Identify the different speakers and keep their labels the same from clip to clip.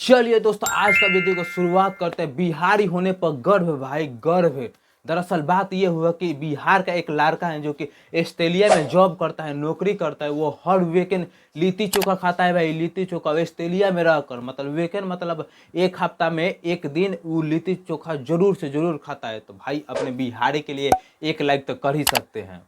Speaker 1: चलिए दोस्तों, आज का वीडियो को शुरुआत करते हैं। बिहारी होने पर गर्व है भाई, गर्व है। दरअसल बात ये हुआ कि बिहार का एक लड़का है जो कि ऑस्ट्रेलिया में जॉब करता है, नौकरी करता है। वो हर वीकेंड लिट्टी चोखा खाता है भाई, लिट्टी चोखा। ऑस्ट्रेलिया में रहकर मतलब वीकेंड मतलब एक हफ्ता में एक दिन वो लिट्टी चोखा जरूर से जरूर खाता है। तो भाई अपने बिहारी के लिए एक लाइक तो कर ही सकते हैं।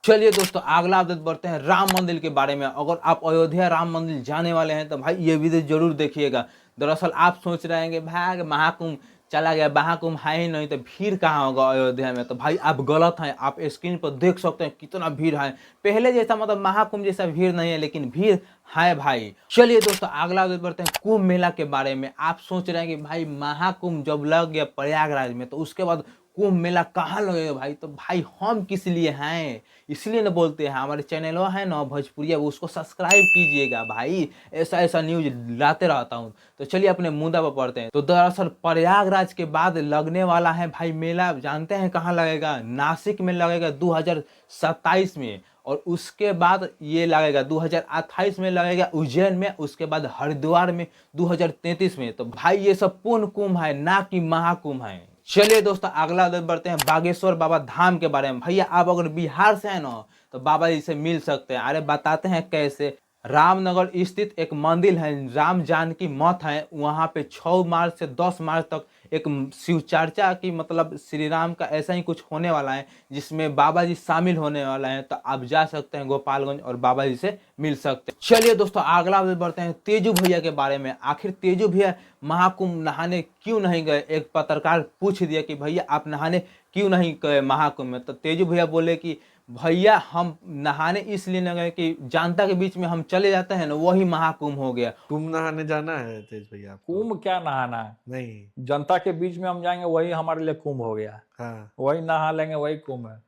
Speaker 1: चलिए दोस्तों, अगला अपडेट बढ़ते हैं राम मंदिर के बारे में। अगर आप अयोध्या राम मंदिर जाने वाले हैं तो भाई ये वीडियो जरूर देखिएगा। दरअसल आप सोच रहे हैं कि भाई महाकुंभ चला गया, महाकुंभ है ही नहीं तो भीड़ कहाँ होगा अयोध्या में। तो भाई आप गलत हैं। आप स्क्रीन पर देख सकते हैं कितना भीड़ है। पहले जैसा मतलब महाकुंभ जैसा भीड़ नहीं है, लेकिन भीड़ है भाई। चलिए दोस्तों, अगला अपडेट बढ़ते हैं कुंभ मेला के बारे में। आप सोच रहे हैं कि भाई महाकुंभ जब लग गया प्रयागराज में तो उसके बाद कुंभ मेला कहाँ लगेगा भाई। तो भाई हम किस लिए हैं, इसलिए ना बोलते हैं। हमारे चैनल है ना भोजपुरिया, वो उसको सब्सक्राइब कीजिएगा भाई। ऐसा ऐसा न्यूज लाते रहता हूँ। तो चलिए अपने मुद्दा पर पढ़ते हैं। तो दरअसल प्रयागराज के बाद लगने वाला है भाई मेला। जानते हैं कहाँ लगेगा? नासिक में लगेगा 2027 में। और उसके बाद ये लगेगा 2028 में लगेगा उज्जैन में। उसके बाद हरिद्वार में 2033 में। तो भाई ये सब पूर्ण कुंभ है, ना कि महाकुंभ है। चलिए दोस्तों, अगला बढ़ते हैं बागेश्वर बाबा धाम के बारे में। भैया आप अगर बिहार से हैं ना तो बाबा जी से मिल सकते हैं। अरे बताते हैं कैसे। रामनगर स्थित एक मंदिर है, राम जानकी मठ है। वहाँ पे 6 मार्च से 10 मार्च तक एक शिव चर्चा की मतलब श्री राम का ऐसा ही कुछ होने वाला है, जिसमें बाबा जी शामिल होने वाला है। तो आप जा सकते हैं गोपालगंज और बाबा जी से मिल सकते हैं। चलिए दोस्तों, अगला बढ़ते हैं तेजू भैया के बारे में। आखिर तेजू भैया महाकुंभ नहाने क्यों नहीं गए? एक पत्रकार पूछ दिया कि भैया आप नहाने क्यों नहीं गए महाकुंभ में। तो तेजू भैया बोले कि भैया हम नहाने इसलिए न गए कि जनता के बीच में हम चले जाते हैं ना, वही महाकुंभ हो गया।
Speaker 2: कुंभ नहाने जाना है तेज भैया आपको?
Speaker 3: कुंभ क्या नहाना है?
Speaker 2: नहीं।
Speaker 3: जनता के बीच में हम जाएंगे, वही हमारे लिए कुंभ हो गया।
Speaker 2: हाँ।
Speaker 3: वही नहा लेंगे, वही कुंभ है।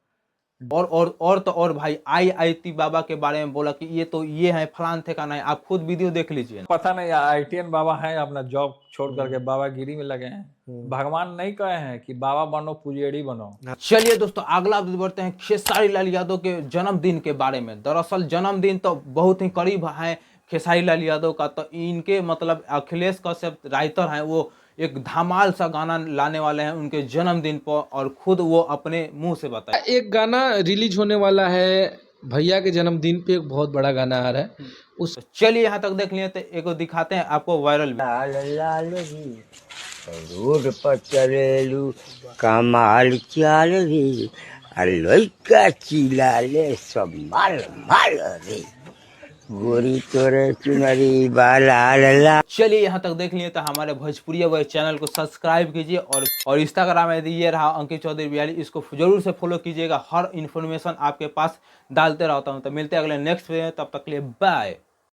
Speaker 1: और तो और भाई IIT बाबा के बारे में बोला कि ये है फलान ठिकाना है। आप खुद वीडियो देख लीजिए।
Speaker 3: पता नहीं IITN बाबा है, अपना जॉब छोड़ करके बाबागिरी में लगे हैं। भगवान नहीं कहे हैं कि बाबा बनो पुजेड़ी बनो।
Speaker 1: चलिए दोस्तों, अगला बढ़ते हैं खेसारी लाल यादव के जन्मदिन के बारे में। दरअसल जन्मदिन तो बहुत ही करीब है खेसारी लाल यादव का। तो इनके मतलब अखिलेश कश्यप राइटर हैं, वो एक धमाल सा गाना लाने वाले हैं उनके जन्मदिन पर, और खुद वो अपने मुंह से बताए।
Speaker 4: एक गाना रिलीज होने वाला है भैया के जन्मदिन पे, एक बहुत बड़ा गाना आ रहा है उस।
Speaker 1: तो चलिए यहाँ तक देख लिए, तो एक दिखाते हैं आपको वायरल।
Speaker 5: लाल लाल रे रोड पर चलेलू कमाल चाल रे लइका चिल्लाले सब माल माल रे गोरी तोरे चुनरी बाला ला।
Speaker 1: चलिए यहाँ तक देख लिए, तो हमारे भोजपुरिया वह चैनल को सब्सक्राइब कीजिए। और इंस्टाग्राम में ये रहा अंकित चौधरी 42, इसको जरूर से फॉलो कीजिएगा। हर इन्फॉर्मेशन आपके पास डालते रहता हूँ। तो मिलते हैं अगले नेक्स्ट वीडियो में, तब तक के लिए बाय।